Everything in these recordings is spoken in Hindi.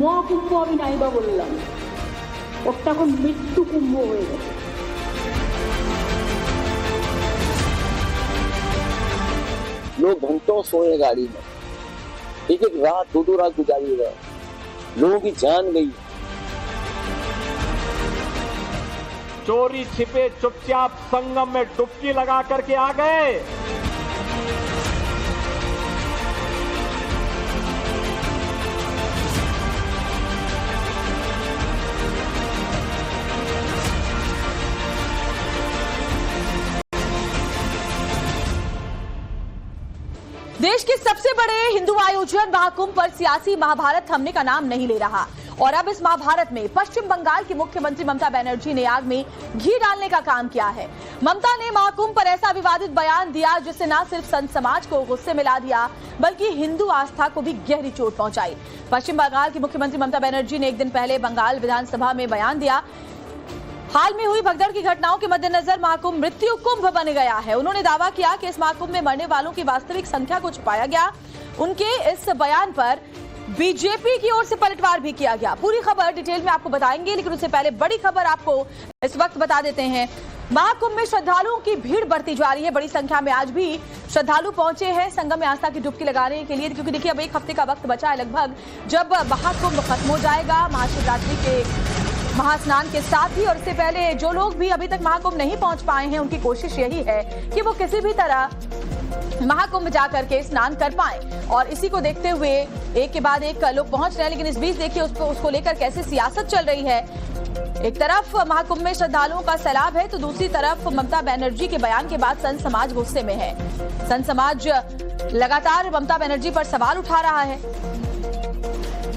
মহাকুম্ভ আমি নাইবা বললাম, ওটা এখন মৃত্যু কুম্ভ হয়ে গেছে। लोग घंटों सोए गाड़ी में, एक एक रात दो रात गुजारी रहे, लोगों की जान गई। चोरी छिपे चुपचाप संगम में डुबकी लगा करके आ गए। देश के सबसे बड़े हिंदू आयोजन महाकुंभ पर सियासी महाभारत थमने का नाम नहीं ले रहा और अब इस महाभारत में पश्चिम बंगाल की मुख्यमंत्री ममता बनर्जी ने आग में घी डालने का काम किया है। ममता ने महाकुंभ पर ऐसा विवादित बयान दिया जिससे न सिर्फ संत समाज को गुस्से में ला दिया बल्कि हिंदू आस्था को भी गहरी चोट पहुंचाई। पश्चिम बंगाल की मुख्यमंत्री ममता बनर्जी ने एक दिन पहले बंगाल विधानसभा में बयान दिया। हाल में हुई भगदड़ की घटनाओं के मद्देनजर महाकुंभ मृत्यु कुंभ बन गया है। उन्होंने दावा किया कि इस महाकुंभ में मरने वालों की वास्तविक संख्या को छुपाया गया। उनके इस बयान पर बीजेपी की ओर से पलटवार भी किया गया। पूरी खबर डिटेल में आपको बताएंगे, लेकिन उससे पहले बड़ी खबर आपको इस वक्त बता देते हैं। महाकुंभ में श्रद्धालुओं की भीड़ बढ़ती जा रही है। बड़ी संख्या में आज भी श्रद्धालु पहुंचे हैं संगम में आस्था की डुबकी लगाने के लिए, क्योंकि देखिए अब एक हफ्ते का वक्त बचा है लगभग, जब महाकुंभ खत्म हो जाएगा महाशिवरात्रि के महास्नान के साथ ही। और इससे पहले जो लोग भी अभी तक महाकुंभ नहीं पहुंच पाए हैं उनकी कोशिश यही है कि वो किसी भी तरह महाकुंभ जाकर के स्नान कर पाएं। और इसी को देखते हुए एक के बाद एक लोग पहुंच रहे हैं, लेकिन इस बीच देखिए उसको लेकर कैसे सियासत चल रही है। एक तरफ महाकुंभ में श्रद्धालुओं का सैलाब है तो दूसरी तरफ ममता बनर्जी के बयान के बाद संत समाज गुस्से में है। संत समाज लगातार ममता बनर्जी पर सवाल उठा रहा है।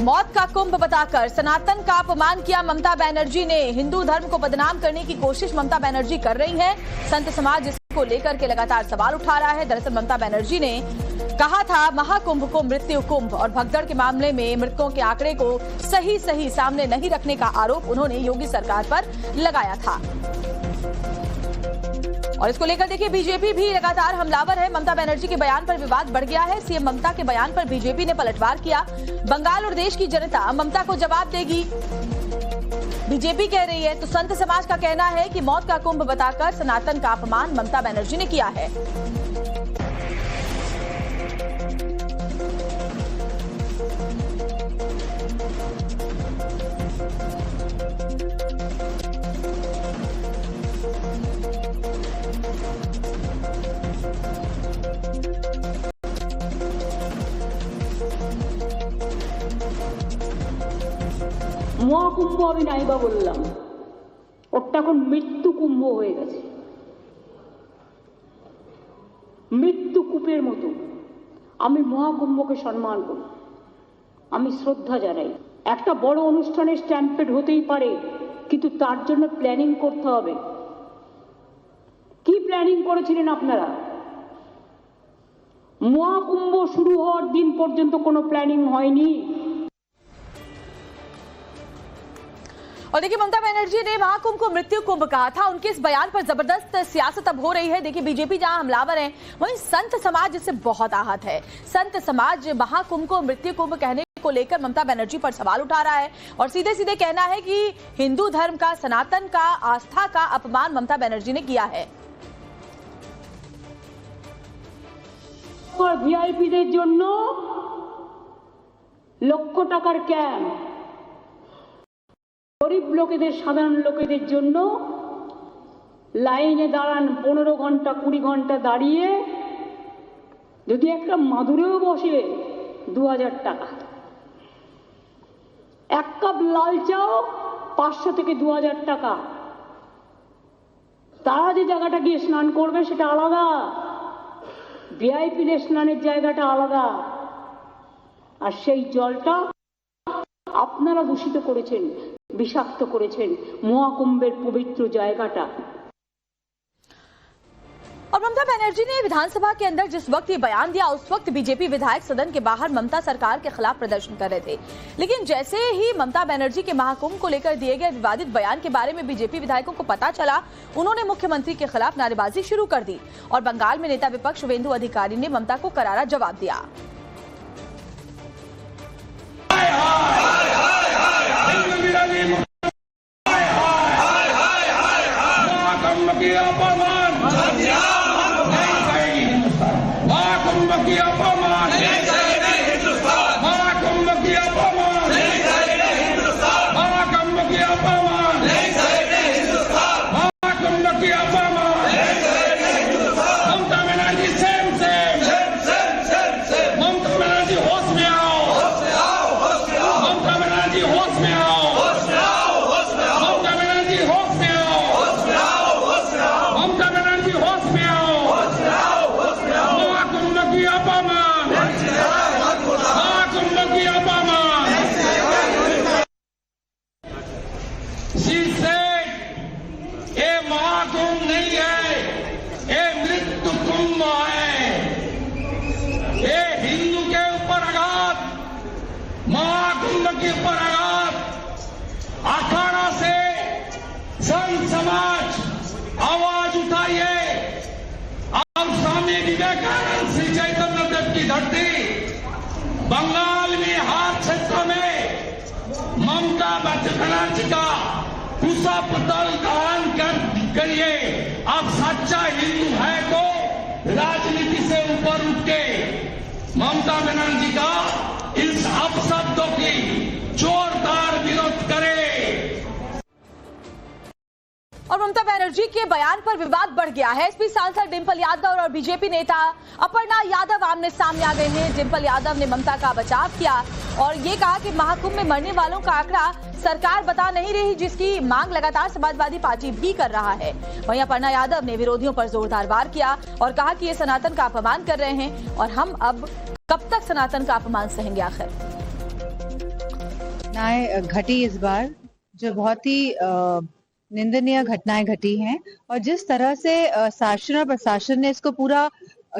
मौत का कुंभ बताकर सनातन का अपमान किया ममता बनर्जी ने। हिंदू धर्म को बदनाम करने की कोशिश ममता बनर्जी कर रही है। संत समाज इसको लेकर के लगातार सवाल उठा रहा है। दरअसल ममता बनर्जी ने कहा था महाकुंभ को मृत्यु कुंभ, और भगदड़ के मामले में मृतकों के आंकड़े को सही सामने नहीं रखने का आरोप उन्होंने योगी सरकार पर लगाया था। और इसको लेकर देखिए बीजेपी भी लगातार हमलावर है। ममता बनर्जी के बयान पर विवाद बढ़ गया है। सीएम ममता के बयान पर बीजेपी ने पलटवार किया। बंगाल और देश की जनता ममता को जवाब देगी, बीजेपी कह रही है। तो संत समाज का कहना है कि मौत का कुंभ बताकर सनातन का अपमान ममता बनर्जी ने किया है। মহাকুম্ভ আমি নাইবা বললাম, ওটা এখন মৃত্যু কুম্ভ হয়ে গেছে। মৃত্যু কূপের মতো আমি মহাকুম্ভকে সম্মান করি, আমি শ্রদ্ধা জানাই। একটা বড় অনুষ্ঠানের স্ট্যাম্পেড হতেই পারে, কিন্তু তার জন্য প্ল্যানিং করতে হবে। কি প্ল্যানিং করেছিলেন আপনারা? মহাকুম্ভ শুরু হওয়ার দিন পর্যন্ত কোনো প্ল্যানিং হয়নি। और देखिए ममता बनर्जी ने महाकुंभ को मृत्यु कुंभ कहा था। उनके इस बयान पर जबरदस्त सियासत अब हो रही है। देखिए बीजेपी जहां हमलावर है वहीं संत समाज इससे बहुत आहत है। संत समाज महाकुंभ को मृत्यु कुंभ कहने को लेकर ममता बनर्जी पर सवाल उठा रहा है और सीधे कहना है कि हिंदू धर्म का, सनातन का, आस्था का अपमान ममता बनर्जी ने किया है। और ভিআইপিদের জন্য লক্ষ টাকার ক্যাম্প, গরিব লোকেদের, সাধারণ লোকেদের জন্য লাইনে দাঁড়ান 15 ঘন্টা 20 ঘন্টা দাঁড়িয়ে, যদি একটা মাদুরেও বসে 2000 টাকা, এক কাপ লাল চাও 500 থেকে 2000 টাকা। তারা যে জায়গাটা গিয়ে স্নান করবে সেটা আলাদা, ভিআইপিদের স্নানের জায়গাটা আলাদা। আর সেই জলটা আপনারা দূষিত করেছেন, বিষাক্ত করেছেন মহাকুম্ভের পবিত্র জায়গাটা। और ममता बनर्जी ने विधानसभा के अंदर जिस वक्त ये बयान दिया उस वक्त बीजेपी विधायक सदन के बाहर ममता सरकार के खिलाफ प्रदर्शन कर रहे थे। लेकिन जैसे ही ममता बनर्जी के महाकुंभ को लेकर दिए गए विवादित बयान के बारे में बीजेपी विधायकों को पता चला, उन्होंने मुख्यमंत्री के खिलाफ नारेबाजी शुरू कर दी और बंगाल में नेता विपक्ष शुवेंदु अधिकारी ने ममता को करारा जवाब दिया। होश में आओ, ममता बनर्जी होश में आओ, ममता बनर्जी होश में आओ, महाकुंभ की अपमान, महाकुंभ की अपमान। शीर्ष से ये महाकुंभ नहीं है, ये मृत्यु कुंभ है। ये हिंदू के ऊपर आघात, महाकुंभ के ऊपर आघात। अखाड़ा से संत समाज आवाज उठाइए। अब स्वामी विवेकानंद श्री चैतन्य देव की धरती बंगाल में हर क्षेत्र में ममता बनर्जी का पुष्प दल दान करिए। अब सच्चा हिंदू है तो राजनीति से ऊपर उठ के ममता बनर्जी का इस अपशब्दों की जोरदार विरोध करे। और ममता बनर्जी के बयान पर विवाद बढ़ गया है। एसपी सांसद डिंपल यादव और बीजेपी नेता अपर्णा यादव आमने सामने आ गए हैं। डिंपल यादव ने ममता का बचाव किया और ये कहा कि महाकुंभ में मरने वालों का आंकड़ा सरकार बता नहीं रही, जिसकी मांग लगातार समाजवादी पार्टी भी कर रहा है। वहीं अपर्णा यादव ने विरोधियों पर जोरदार वार किया और कहा कि ये सनातन का अपमान कर रहे हैं और हम अब कब तक सनातन का अपमान सहेंगे। आखिर घटी इस बार जो बहुत ही निंदनीय घटनाएं घटी हैं और जिस तरह से शासन और प्रशासन ने इसको पूरा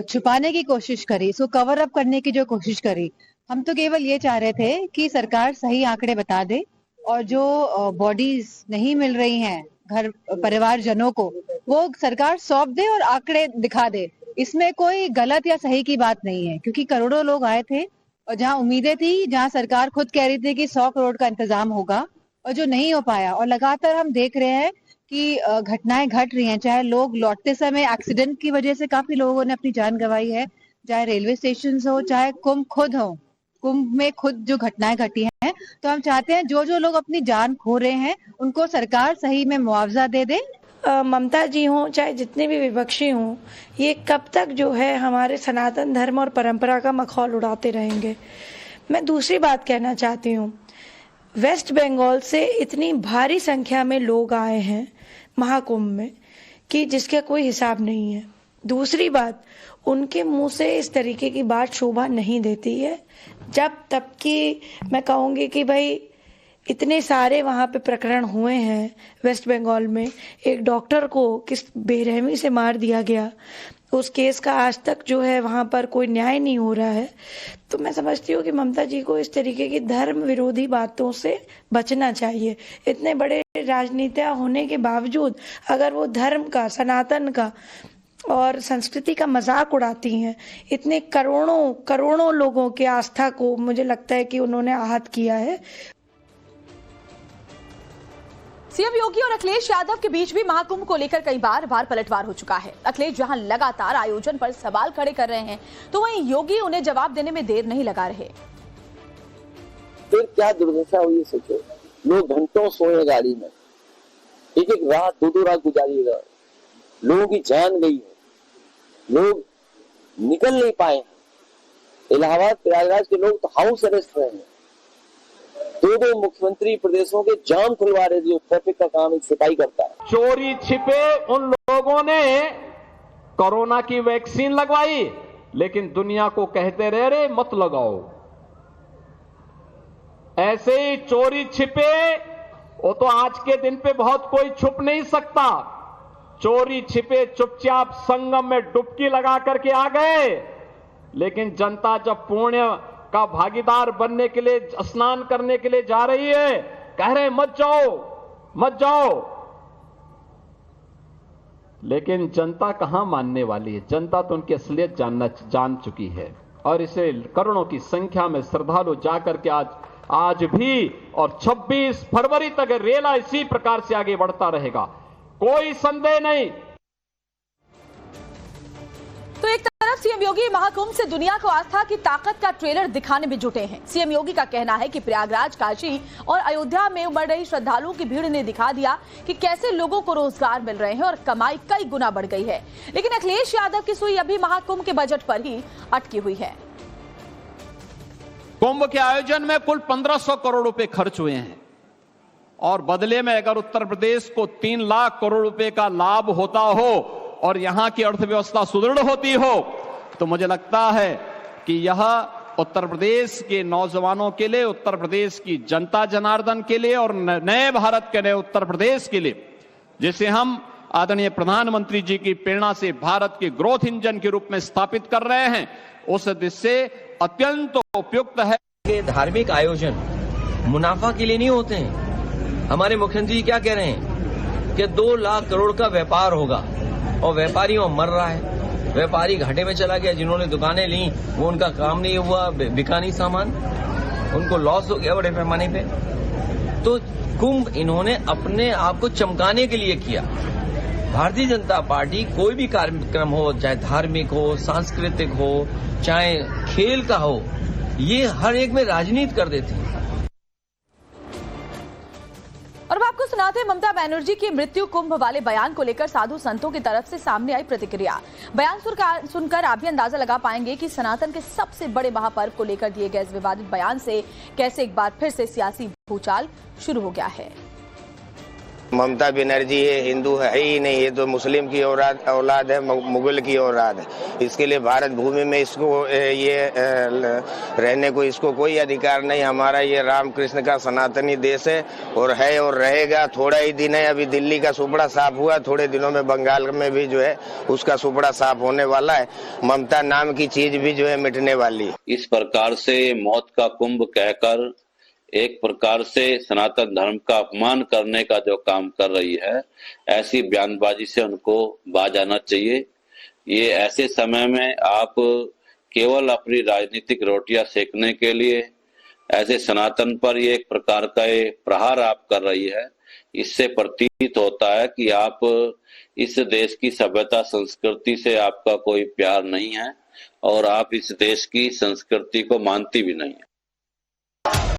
छुपाने की कोशिश करी, इसको कवर अप करने की जो कोशिश करी, हम तो केवल ये चाह रहे थे कि सरकार सही आंकड़े बता दे और जो बॉडीज नहीं मिल रही हैं घर परिवारजनों को, वो सरकार सौंप दे और आंकड़े दिखा दे। इसमें कोई गलत या सही की बात नहीं है, क्योंकि करोड़ों लोग आए थे और जहां उम्मीदें थी, जहां सरकार खुद कह रही थी कि 100 करोड़ का इंतजाम होगा और जो नहीं हो पाया। और लगातार हम देख रहे हैं कि घटनाएं घट रही हैं, चाहे लोग लौटते समय एक्सीडेंट की वजह से काफी लोगों ने अपनी जान गंवाई है, चाहे रेलवे स्टेशन हो, चाहे कुंभ खुद हो, कुंभ में खुद जो घटनाएं घटी हैं। तो हम चाहते हैं जो जो लोग अपनी जान खो रहे हैं उनको सरकार सही में मुआवजा दे दे। ममता जी हों चाहे जितने भी विपक्षी हों, ये कब तक जो है हमारे सनातन धर्म और परंपरा का मखौल उड़ाते रहेंगे। मैं दूसरी बात कहना चाहती हूँ, वेस्ट बंगाल से इतनी भारी संख्या में लोग आए हैं महाकुंभ में कि जिसका कोई हिसाब नहीं है। दूसरी बात, उनके मुंह से इस तरीके की बात शोभा नहीं देती है। जब तब की मैं कहूँगी कि भाई इतने सारे वहाँ पे प्रकरण हुए हैं वेस्ट बंगाल में, एक डॉक्टर को किस बेरहमी से मार दिया गया, उस केस का आज तक जो है वहाँ पर कोई न्याय नहीं हो रहा है। तो मैं समझती हूँ कि ममता जी को इस तरीके की धर्म विरोधी बातों से बचना चाहिए। इतने बड़े राजनीतिया होने के बावजूद अगर वो धर्म का, सनातन का और संस्कृति का मजाक उड़ाती हैं, इतने करोड़ों लोगों की आस्था को मुझे लगता है कि उन्होंने आहत किया है। सीएम योगी और अखिलेश यादव के बीच भी महाकुंभ को लेकर कई बार पलटवार हो चुका है। अखिलेश जहां लगातार आयोजन पर सवाल खड़े कर रहे हैं, तो वहीं योगी उन्हें जवाब देने में देर नहीं लगा रहे। फिर क्या दुर्दशा हुई सोचो, लोग घंटों सोए गाड़ी में, एक एक रात, दो रात गुजारिएगा, लोगों की जान गई है, लोग निकल नहीं पाए। इलाहाबाद प्रयागराज के लोग तो हाउस अरेस्ट रहे हैं। दो मुख्यमंत्री प्रदेशों के जाम खुलवा रहे, जो ट्रैफिक का काम एक सिपाही करता है। चोरी छिपे उन लोगों ने कोरोना की वैक्सीन लगवाई, लेकिन दुनिया को कहते रहे रे मत लगाओ। ऐसे ही चोरी छिपे, वो तो आज के दिन पे बहुत कोई छुप नहीं सकता। चोरी छिपे चुपचाप संगम में डुबकी लगा करके आ गए, लेकिन जनता जब पुण्य का भागीदार बनने के लिए, स्नान करने के लिए जा रही है, कह रहे मत जाओ। लेकिन जनता कहां मानने वाली है? जनता तो उनकी असलियत जान चुकी है और इसे करोड़ों की संख्या में श्रद्धालु जाकर के आज भी और 26 फरवरी तक रेला इसी प्रकार से आगे बढ़ता रहेगा, कोई संदेह नहीं। तो एक तरफ सीएम योगी महाकुंभ से दुनिया को आस्था की ताकत का ट्रेलर दिखाने में जुटे हैं। सीएम योगी का कहना है कि प्रयागराज, काशी और अयोध्या में उमड़ रही श्रद्धालुओं की भीड़ ने दिखा दिया कि कैसे लोगों को रोजगार मिल रहे हैं और कमाई कई गुना बढ़ गई है। लेकिन अखिलेश यादव की सुई अभी महाकुंभ के बजट पर ही अटकी हुई है। कुंभ के आयोजन में कुल 1500 करोड़ रुपए खर्च हुए हैं। और बदले में अगर उत्तर प्रदेश को 3 लाख करोड़ रुपए का लाभ होता हो और यहां की अर्थव्यवस्था सुदृढ़ होती हो, तो मुझे लगता है कि यह उत्तर प्रदेश के नौजवानों के लिए, उत्तर प्रदेश की जनता जनार्दन के लिए और नए भारत के नए उत्तर प्रदेश के लिए, जिसे हम आदरणीय प्रधानमंत्री जी की प्रेरणा से भारत के ग्रोथ इंजन के रूप में स्थापित कर रहे हैं, उस दृष्टि से अत्यंत उपयुक्त है। ये धार्मिक आयोजन मुनाफा के लिए नहीं होते हैं। हमारे मुख्यमंत्री क्या कह रहे हैं कि 2 लाख करोड़ का व्यापार होगा और व्यापारी वहां मर रहा है, व्यापारी घाटे में चला गया। जिन्होंने दुकानें ली वो उनका काम नहीं हुआ, बिका नहीं सामान, उनको लॉस हो गया बड़े पैमाने पे। तो कुंभ इन्होंने अपने आप को चमकाने के लिए किया। भारतीय जनता पार्टी कोई भी कार्यक्रम हो, चाहे धार्मिक हो, सांस्कृतिक हो, चाहे खेल का हो, ये हर एक में राजनीति कर देती है। और अब आपको सुनाते हैं ममता बनर्जी की मृत्यु कुंभ वाले बयान को लेकर साधु संतों की तरफ से सामने आई प्रतिक्रिया। बयान सुनकर आप भी अंदाजा लगा पाएंगे कि सनातन के सबसे बड़े महापर्व को लेकर दिए गए इस विवादित बयान से कैसे एक बार फिर से सियासी भूचाल शुरू हो गया है। ममता बनर्जी ये हिंदू है ही नहीं, ये तो मुस्लिम की औलाद है, मुगल की औलाद है। इसके लिए भारत भूमि में इसको ये रहने को इसको कोई अधिकार नहीं। हमारा ये रामकृष्ण का सनातनी देश है और रहेगा। थोड़ा ही दिन है, अभी दिल्ली का सुपड़ा साफ हुआ, थोड़े दिनों में बंगाल में भी जो है उसका सुपड़ा साफ होने वाला है। ममता नाम की चीज भी जो है मिटने वाली है। इस प्रकार से मौत का कुंभ कहकर एक प्रकार से सनातन धर्म का अपमान करने का जो काम कर रही है, ऐसी बयानबाजी से उनको बाज आना चाहिए। ये ऐसे समय में आप केवल अपनी राजनीतिक रोटियां सेकने के लिए ऐसे सनातन पर ये एक प्रकार का प्रहार आप कर रही है। इससे प्रतीत होता है कि आप इस देश की सभ्यता संस्कृति से आपका कोई प्यार नहीं है और आप इस देश की संस्कृति को मानती भी नहीं है।